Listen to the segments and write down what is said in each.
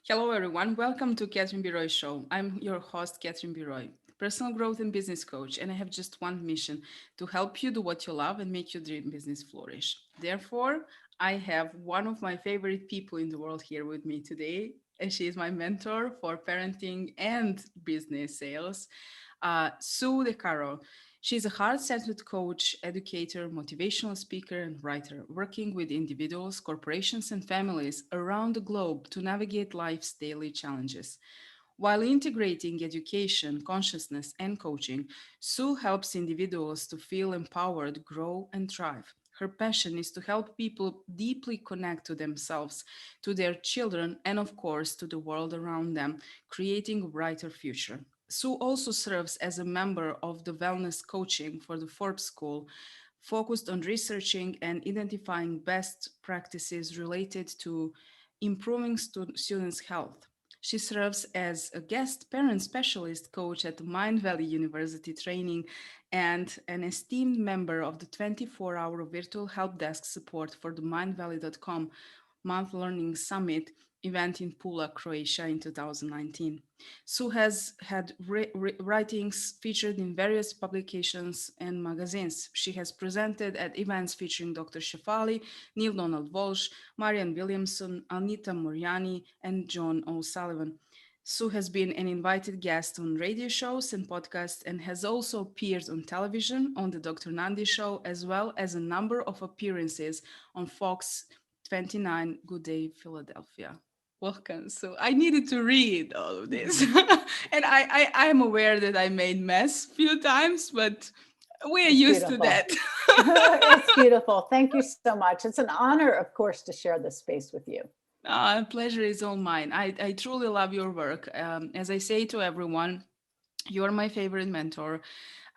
Hello, everyone. Welcome to Catherine Biroy Show. I'm your host, Catherine Biroy, personal growth and business coach, and I have just one mission to help you do what you love and make your dream business flourish. Therefore, I have one of my favorite people in the world here with me today, and she is my mentor for parenting and business sales, Sue DeCaro. She's a heart centered coach, educator, motivational speaker, and writer, working with individuals, corporations, and families around the globe to navigate life's daily challenges. While integrating education, consciousness, and coaching, Sue helps individuals to feel empowered, grow, and thrive. Her passion is to help people deeply connect to themselves, to their children, and of course, to the world around them, creating a brighter future. Sue also serves as a member of the Wellness Coaching for the Forbes School, focused on researching and identifying best practices related to improving students' health. She serves as a guest parent specialist coach at Mindvalley University Training and an esteemed member of the 24-hour virtual help desk support for the mindvalley.com Month Learning Summit event in Pula, Croatia in 2019. Sue has had writings featured in various publications and magazines. She has presented at events featuring Dr. Shefali, Neil Donald Walsh, Marianne Williamson, Anita Moriani, and John O'Sullivan. Sue has been an invited guest on radio shows and podcasts and has also appeared on television on The Dr. Nandi Show, as well as a number of appearances on Fox 29 Good Day Philadelphia. Welcome. So I needed to read all of this. And I am aware that I made mess a few times, but we're It's used to that. beautiful. It's beautiful. Thank you so much. It's an honor, of course, to share this space with you. Pleasure is all mine. I truly love your work. As I say to everyone, you're my favorite mentor.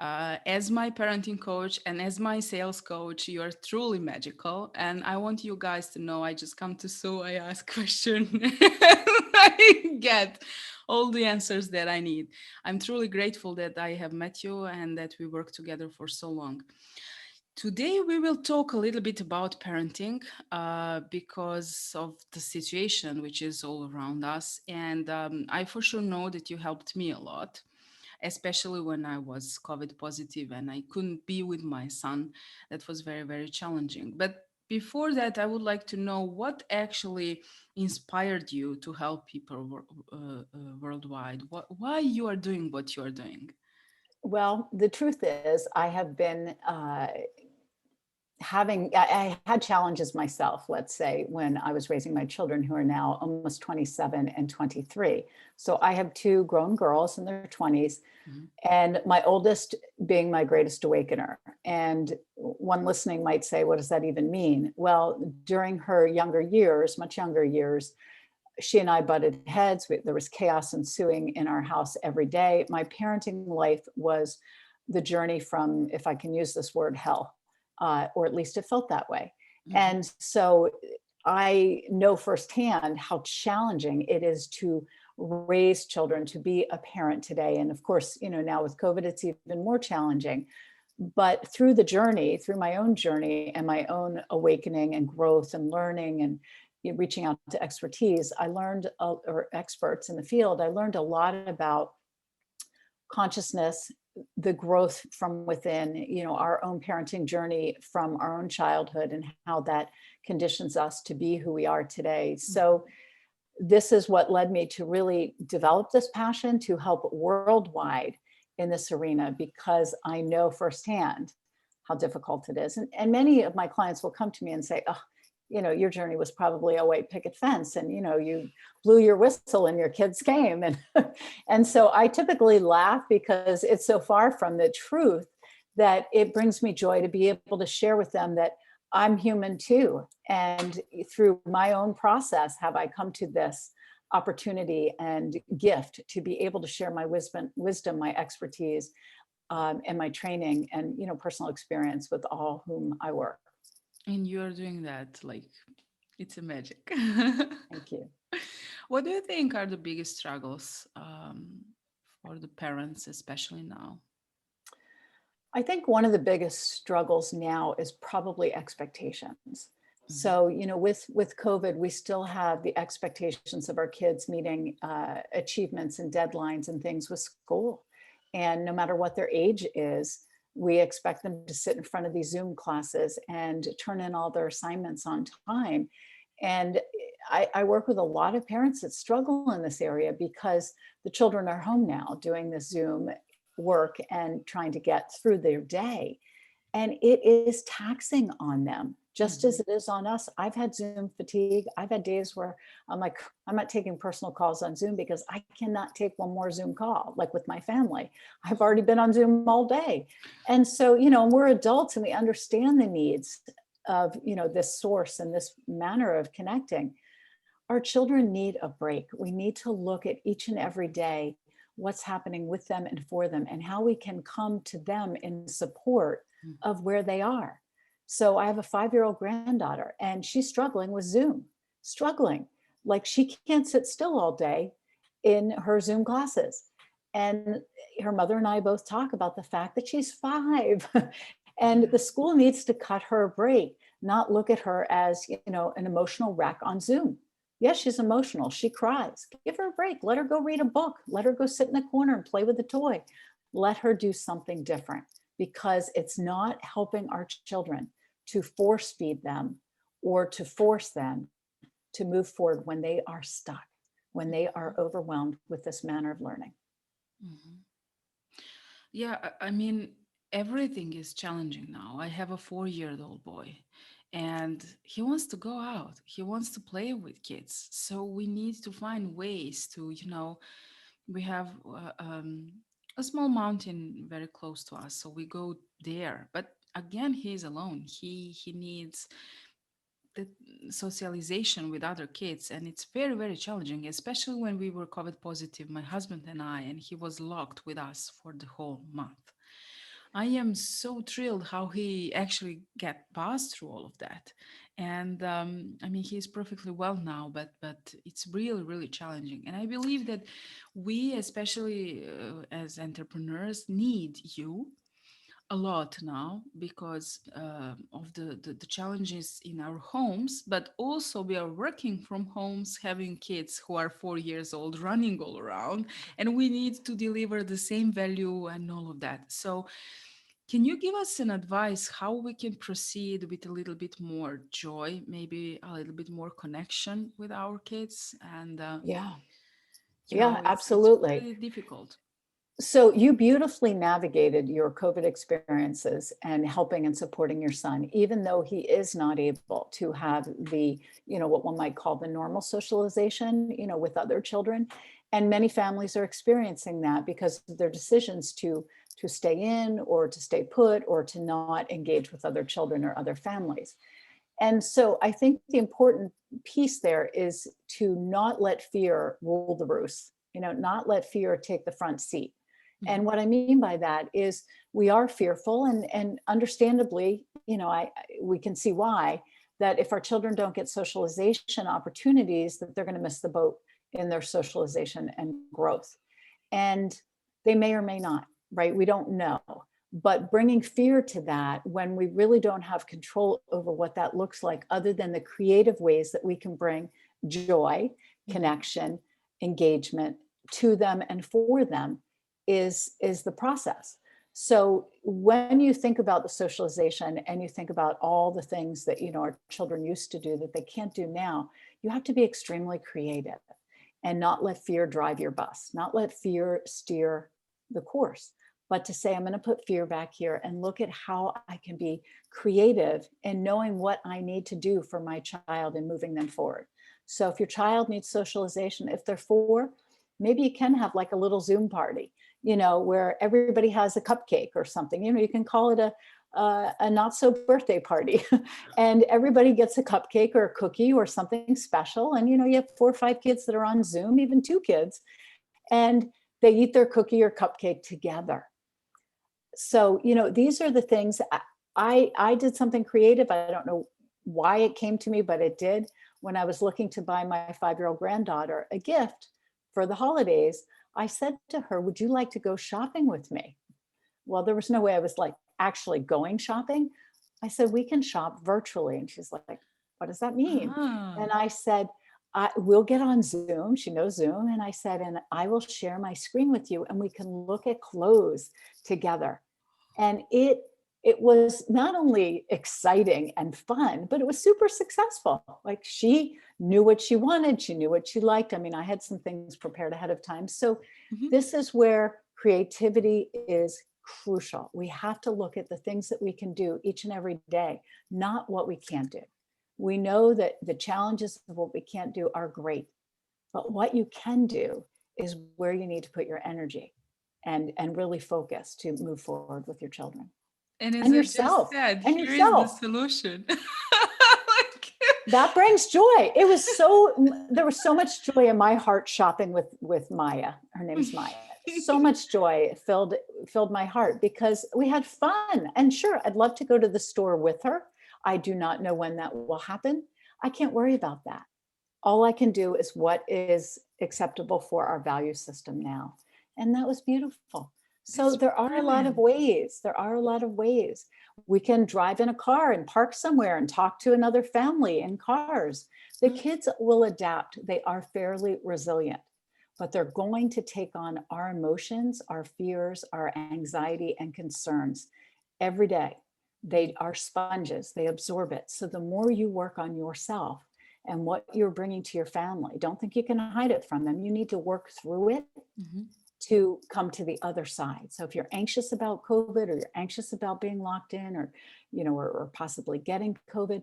As my parenting coach and as my sales coach, you are truly magical. And I want you guys to know I just come to Sue, I ask question, I get all the answers that I need. I'm truly grateful that I have met you and that we worked together for so long. Today, we will talk a little bit about parenting because of the situation which is all around us. And I for sure know that you helped me a lot, especially when I was COVID positive and I couldn't be with my son. That was very, very challenging. But before that, I would like to know what actually inspired you to help people worldwide. Why you are doing what you are doing? Well, the truth is, I have been I had challenges myself, let's say, when I was raising my children who are now almost 27 and 23. So I have two grown girls in their 20s, Mhm. and my oldest being my greatest awakener. And one listening might say, what does that even mean? Well, during her younger years, much younger years, she and I butted heads. There was chaos ensuing in our house every day. My parenting life was the journey from, if I can use this word, hell, or at least it felt that way. Mhm. And so I know firsthand how challenging it is to raise children, to be a parent today. And of course, now with COVID, it's even more challenging. But through the journey, through my own journey and my own awakening and growth and learning and reaching out to expertise, I learned, or experts in the field, I learned a lot about consciousness, the growth from within, our own parenting journey from our own childhood and how that conditions us to be who we are today. So this is what led me to really develop this passion to help worldwide in this arena, because I know firsthand how difficult it is. And many of my clients will come to me and say, oh, your journey was probably a white picket fence, and you blew your whistle and your kids came. And and so I typically laugh because it's so far from the truth that it brings me joy to be able to share with them that I'm human too. And through my own process have I come to this opportunity and gift to be able to share my wisdom, my expertise, and my training and personal experience with all whom I work. And you are doing that like it's a magic. Thank you. What do you think are the biggest struggles for the parents, especially now? I think one of the biggest struggles now is probably expectations. Mhm. So, with COVID, we still have the expectations of our kids meeting achievements and deadlines and things with school. And no matter what their age is, we expect them to sit in front of these Zoom classes and turn in all their assignments on time. And I work with a lot of parents that struggle in this area because the children are home now doing this Zoom work and trying to get through their day. And it is taxing on them, just as Mhm. it is on us. I've had Zoom fatigue. I've had days where I'm like, I'm not taking personal calls on Zoom because I cannot take one more Zoom call, like with my family. I've already been on Zoom all day. And so, we're adults and we understand the needs of, this source and this manner of connecting. Our children need a break. We need to look at each and every day what's happening with them and for them and how we can come to them in support Mhm. of where they are. So I have a 5-year-old granddaughter and she's struggling with Zoom, struggling. Like she can't sit still all day in her Zoom classes. And her mother and I both talk about the fact that she's 5 and the school needs to cut her a break, not look at her as, an emotional wreck on Zoom. Yes, she's emotional. She cries. Give her a break. Let her go read a book. Let her go sit in the corner and play with a toy. Let her do something different because it's not helping our children to force feed them or to force them to move forward when they are stuck, when they are overwhelmed with this manner of learning. Mhm. Yeah, I mean, everything is challenging now. I have a 4-year-old boy, and he wants to go out. He wants to play with kids. So we need to find ways to, we have a small mountain very close to us, so we go there. But again, he's alone. He needs the socialization with other kids, and it's very very challenging, especially when we were COVID positive, my husband and I, and he was locked with us for the whole month. I am so thrilled how he actually get past through all of that. And I mean, he's perfectly well now, but it's really really challenging. And I believe that we, especially as entrepreneurs, need you a lot now because of the challenges in our homes, but also we are working from homes, having kids who are 4 years old running all around, and we need to deliver the same value and all of that. So can you give us an advice how we can proceed with a little bit more joy, maybe a little bit more connection with our kids? And Yeah, yeah, it's absolutely. really difficult. So you beautifully navigated your COVID experiences and helping and supporting your son, even though he is not able to have the, what one might call the normal socialization, with other children. And many families are experiencing that because of their decisions to stay in or to stay put or to not engage with other children or other families. And so I think the important piece there is to not let fear rule the roost, not let fear take the front seat. And Mhm. what I mean by that is we are fearful and understandably, we can see why, that if our children don't get socialization opportunities, that they're going to miss the boat in their socialization and growth. And they may or may not, right? We don't know. But bringing fear to that when we really don't have control over what that looks like, other than the creative ways that we can bring joy, Mhm. connection, engagement to them and for them, is the process. So when you think about the socialization and you think about all the things that our children used to do that they can't do now, you have to be extremely creative and not let fear drive your bus, not let fear steer the course, but to say, I'm going to put fear back here and look at how I can be creative in knowing what I need to do for my child and moving them forward. So if your child needs socialization, if they're 4, maybe you can have like a little Zoom party, where everybody has a cupcake or something. You can call it a not so birthday party and everybody gets a cupcake or a cookie or something special. And, you have 4 or 5 kids that are on Zoom, even 2 kids, and they eat their cookie or cupcake together. So, these are the things. I did something creative. I don't know why it came to me, but it did. When I was looking to buy my 5-year-old granddaughter a gift for the holidays, I said to her, would you like to go shopping with me? Well, there was no way I was like actually going shopping. I said, we can shop virtually. And she's like, What does that mean? Ah. And I said, we'll get on Zoom. She knows Zoom. And I said, and I will share my screen with you and we can look at clothes together. And it was not only exciting and fun, but it was super successful. Like she knew what she wanted. She knew what she liked. I mean, I had some things prepared ahead of time. So Mhm. this is where creativity is crucial. We have to look at the things that we can do each and every day, not what we can't do. We know that the challenges of what we can't do are great, but what you can do is where you need to put your energy and really focus to move forward with your children And as and I just yourself said, and here is the yourself. solution. Like, That brings joy. It was so, there was so much joy in my heart shopping with Maya. Her name's Maya. So much joy filled my heart because we had fun. And sure, I'd love to go to the store with her. I do not know when that will happen. I can't worry about that. All I can do is what is acceptable for our value system now. And that was beautiful. So That's there are a lot of brilliant. ways. There are a lot of ways. We can drive in a car and park somewhere and talk to another family in cars. The Mm. kids will adapt. They are fairly resilient, but they're going to take on our emotions, our fears, our anxiety, and concerns every day. They are sponges, they absorb it. So the more you work on yourself, and what you're bringing to your family. Don't think you can hide it from them. You need to work through it Mhm. to come to the other side. So if you're anxious about COVID or you're anxious about being locked in or, or possibly getting COVID,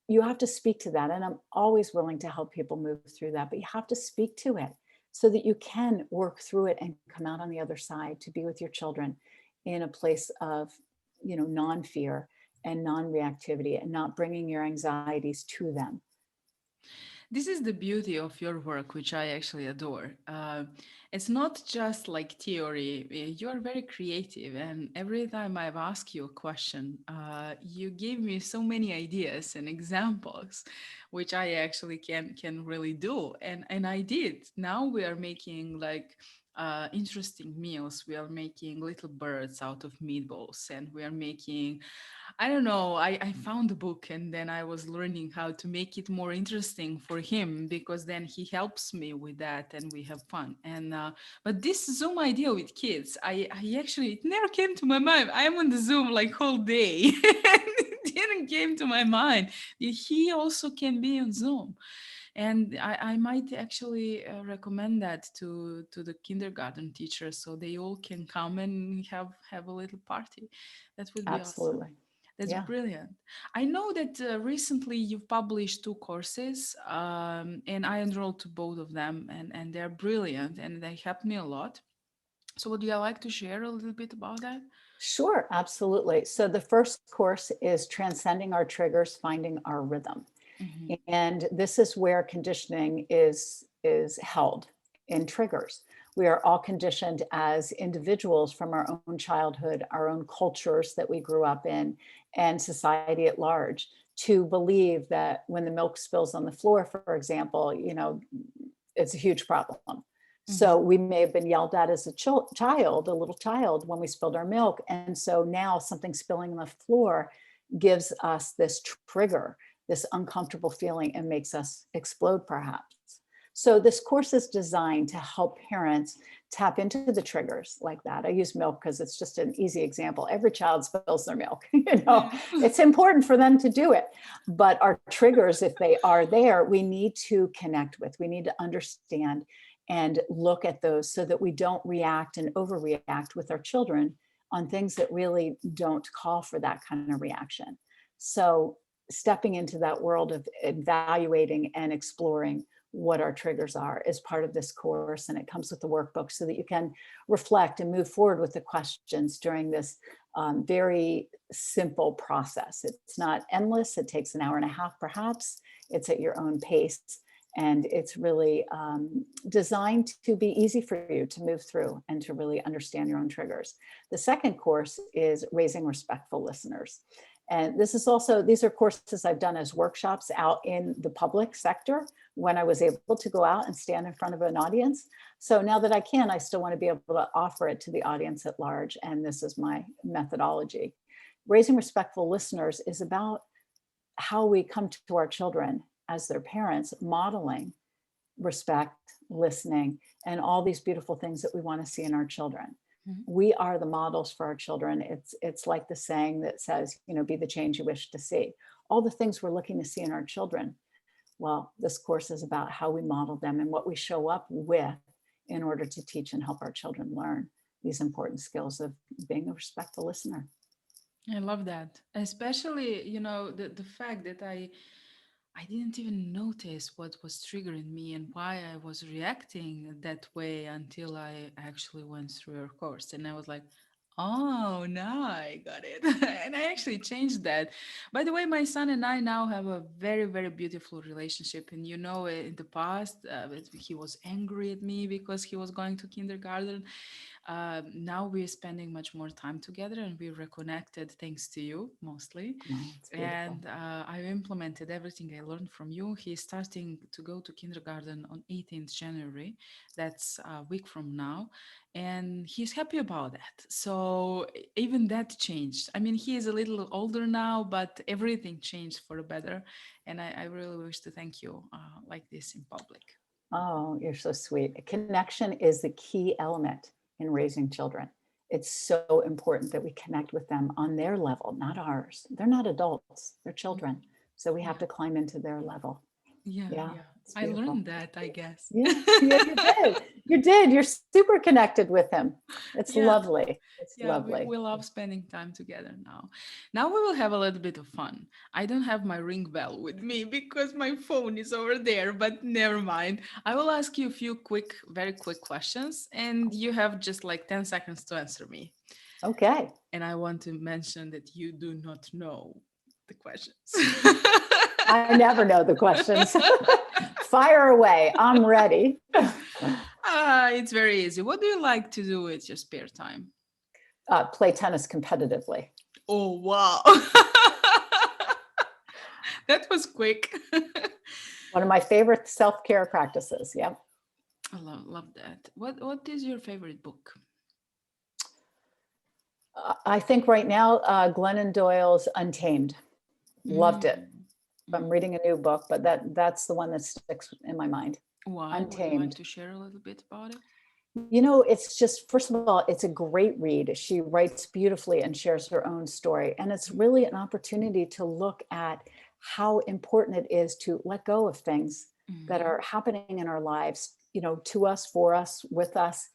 you have to speak to that. And I'm always willing to help people move through that, but you have to speak to it so that you can work through it and come out on the other side to be with your children in a place of, non-fear and non-reactivity and not bringing your anxieties to them. This is the beauty of your work, which I actually adore. It's not just like theory. You are very creative, and every time I've asked you a question, you give me so many ideas and examples, which I actually can really do. And I did. Now we are making like interesting meals. We are making little birds out of meatballs, and we are making, I don't know. I found a book and then I was learning how to make it more interesting for him because then he helps me with that and we have fun. And but this Zoom idea with kids, I actually, it never came to my mind. I'm on the Zoom like whole day. It didn't came to my mind. He also can be on Zoom. And I might actually recommend that to the kindergarten teachers so they all can come and have a little party. That would be awesome. Absolutely. That's Yeah. brilliant. I know that recently you've published two courses, and I enrolled to both of them, and they're brilliant and they helped me a lot. So, would you like to share a little bit about that? Sure, absolutely. So the first course is Transcending Our Triggers, Finding Our Rhythm. Hmm. And this is where conditioning is held in triggers. We are all conditioned as individuals from our own childhood, our own cultures that we grew up in, and society at large to believe that when the milk spills on the floor, for example, it's a huge problem. So Hmm. we may have been yelled at as a child, a little child, when we spilled our milk. And so now something spilling on the floor gives us this trigger, this uncomfortable feeling, and makes us explode perhaps. So this course is designed to help parents tap into the triggers like that. I use milk because it's just an easy example. Every child spills their milk. Yeah. It's important for them to do it. But our triggers, if they are there, we need to connect with, we need to understand and look at those so that we don't react and overreact with our children on things that really don't call for that kind of reaction. So stepping into that world of evaluating and exploring what our triggers are is part of this course, and it comes with the workbook so that you can reflect and move forward with the questions during this very simple process. It's not endless. It takes an hour and a half perhaps. It's at your own pace, and it's really designed to be easy for you to move through and to really understand your own triggers. The second course is Raising Respectful Listeners. And this is also, these are courses I've done as workshops out in the public sector when I was able to go out and stand in front of an audience. So now that I can, I still want to be able to offer it to the audience at large. And this is my methodology. Raising Respectful Listeners is about how we come to our children as their parents, modeling respect, listening, and all these beautiful things that we want to see in our children. Mhm. We are the models for our children. It's like the saying that says, be the change you wish to see. All the things we're looking to see in our children. Well, this course is about how we model them and what we show up with in order to teach and help our children learn these important skills of being a respectful listener. I love that, especially the fact that I didn't even notice what was triggering me and why I was reacting that way until I actually went through your course. And I was like, oh, now I got it. And I actually changed that. By the way, my son and I now have a very, very beautiful relationship. And in the past, he was angry at me because he was going to kindergarten. Now we're spending much more time together and we reconnected thanks to you mostly. Oh, it's beautiful. And I implemented everything I learned from you. He's starting to go to kindergarten on 18th January. That's a week from now. And he's happy about that. So even that changed. I mean, he is a little older now, but everything changed for the better. And I really wish to thank you like this in public. Oh, you're so sweet. Connection is the key element in raising children. It's so important that we connect with them on their level, not ours. They're not adults, they're children. So we have to climb into their level. Yeah, Yeah, yeah. it's I beautiful. learned that, I guess. Yeah, yeah, you did. You did. You're super connected with him. It's Yeah. lovely. It's Yeah, lovely. we love spending time together now. Now we will have a little bit of fun. I don't have my ring bell with me because my phone is over there, but never mind. I will ask you a few very quick questions, and you have just like 10 seconds to answer me. Okay. And I want to mention that you do not know the questions. I never know the questions. Fire away. I'm ready. It's very easy. What do you like to do with your spare time? Play tennis competitively. Oh, wow. That was quick. One of my favorite self-care practices. Yep. I love that. What is your favorite book? I think right now, Glennon Doyle's Untamed. Loved it. I'm reading a new book, but that's the one that sticks in my mind. Why? Would you like to share a little bit about it? It's just, first of all, it's a great read. She writes beautifully and shares her own story. And it's really an opportunity to look at how important it is to let go of things that are happening in our lives, to us, for us, with us,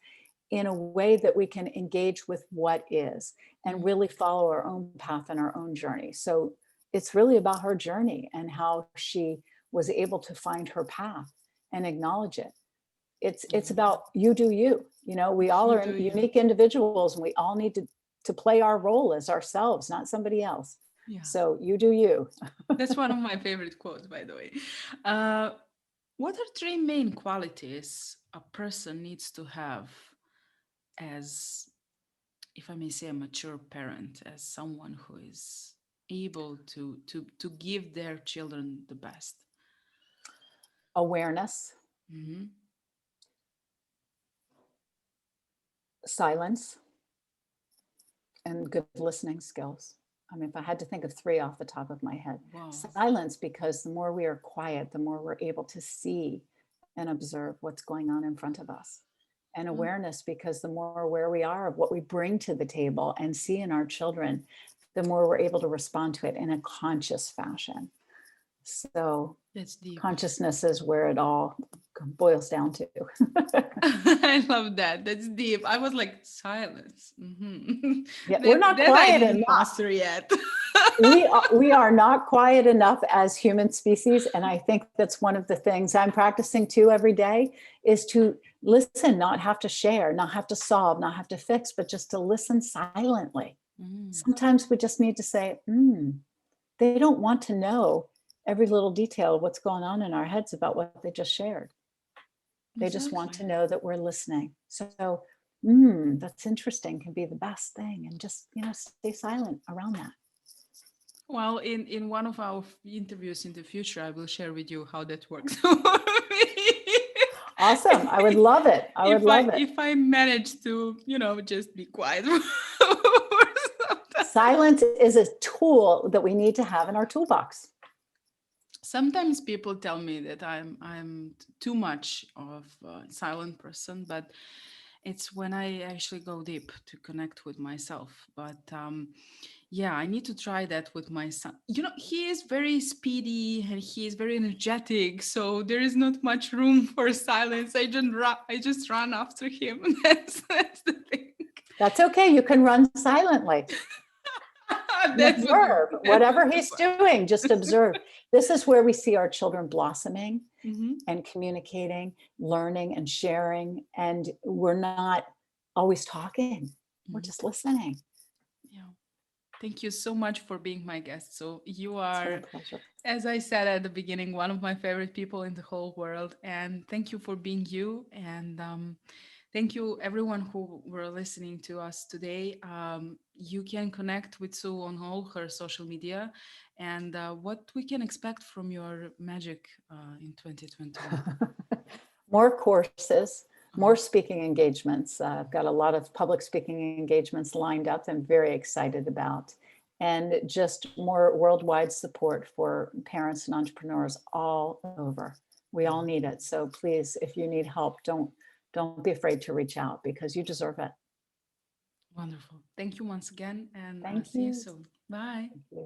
in a way that we can engage with what is and really follow our own path and our own journey. So it's really about her journey and how she was able to find her path and acknowledge it. It's about you do you. We all are unique individuals and we all need to play our role as ourselves, not somebody else. Yeah. So you do you. That's one of my favorite quotes, by the way. What are three main qualities a person needs to have as, if I may say, a mature parent, as someone who is able to give their children the best? Awareness, silence, and good listening skills. I mean, if I had to think of three off the top of my head. Wow. Silence, because the more we are quiet, the more we're able to see and observe what's going on in front of us. And awareness, because the more aware we are of what we bring to the table and see in our children, the more we're able to respond to it in a conscious fashion. So that's deep. Consciousness is where it all boils down to. I love that. That's deep. I was like, silence. Yeah, we're not quiet enough. Master yet. we are not quiet enough as human species. And I think that's one of the things I'm practicing too every day, is to listen, not have to share, not have to solve, not have to fix, but just to listen silently. Sometimes we just need to say, they don't want to know every little detail of what's going on in our heads about what they just shared. They just want to know that we're listening. So that's interesting, can be the best thing. And just, stay silent around that. Well, in one of our interviews in the future, I will share with you how that works. Awesome. I would love it. If I manage to, just be quiet. Silence is a tool that we need to have in our toolbox. Sometimes people tell me that I'm too much of a silent person, but it's when I actually go deep to connect with myself. But yeah, I need to try that with my son. You know, he is very speedy and he is very energetic, so there is not much room for silence. I just run after him. That's the thing. That's okay. You can run silently and That would be observe that would whatever be he's doing. Just observe. This is where we see our children blossoming fun. and communicating, learning and sharing. And we're not always talking, we're Mhm. just listening. Yeah. Thank you so much for being my guest. So you It's my are, pleasure. as I said at the beginning, one of my favorite people in the whole world. And thank you for being you. And thank you, everyone who were listening to us today. You can connect with Sue on all her social media and what we can expect from your magic in 2021. More courses, more Uh-huh. speaking engagements. I've got a lot of public speaking engagements lined up I'm very excited about. And just more worldwide support for parents and entrepreneurs all over. We all need it. So please, if you need help, don't be afraid to reach out because you deserve it. Wonderful. Thank you once again, and Thank see you you. soon. Bye. Thank you.